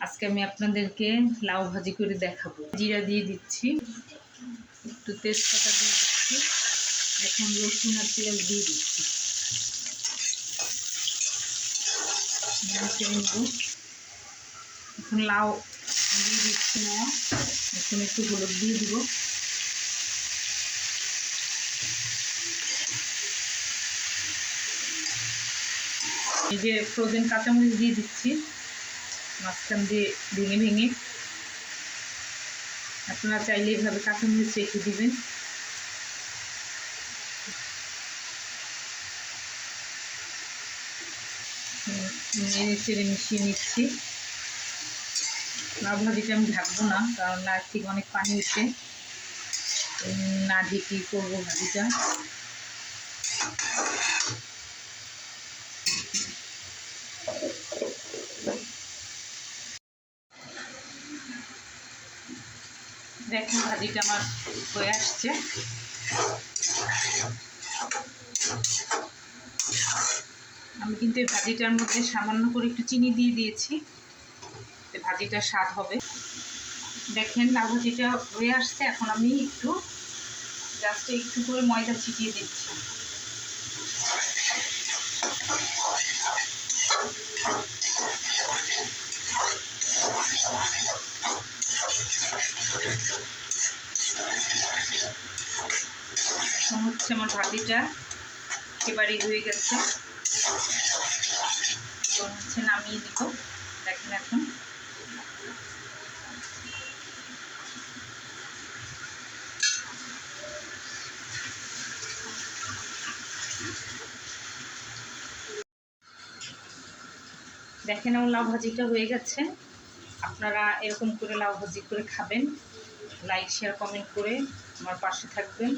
আজকে আমি আপনাদেরকে লাউ ভাজি করে দেখাবো। জিরা দিয়ে দিচ্ছি, একটু তেজপাতা দিয়ে দিচ্ছি, এখন রসুন আর পেঁয়াজ দিয়ে দিচ্ছি। এখন লাউ দিয়ে দিচ্ছি না, এখন একটু হলুদ দিয়ে দিব। এই যে ফ্রোজেন কাঁচামরিচ দিয়ে দিচ্ছি মাঝখান দিয়ে ভেঙে ভেঙে। আপনারা চাইলে এইভাবে কাঁচামরিচ রেখে দিবেন। নেড়ে চেড়ে মিশিয়ে নিচ্ছি। লাউ ভাজিটা আমি ঢাকবো না, কারণ লাউ থেকে অনেক পানি উঠে, না ঢেকে করবো ভাজিটা। দেখুন ভাজিটা আমার হয়ে আসছে। আমি কিন্তু এই ভাজিটার মধ্যে সামান্য করে একটু চিনি দিয়ে দিয়েছি, ভাজিটার স্বাদ হবে। দেখেন লাউ ভাজিটা হয়ে আসছে। এখন আমি জাস্ট একটু করে ময়দা ছিটিয়ে দিচ্ছি। হচ্ছে আমার ভাজিটা একেবারেই হয়ে গেছে, তো হচ্ছে নামিয়ে দিব। দেখেন এখন দেখেন আমার লাউ ভাজিটা হয়ে গেছে। আপনারা এরকম করে লাউ ভাজি করে খাবেন। লাইক শেয়ার কমেন্ট করে আমার পাশে থাকবেন।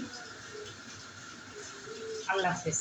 আল্লাহ হাফেজ।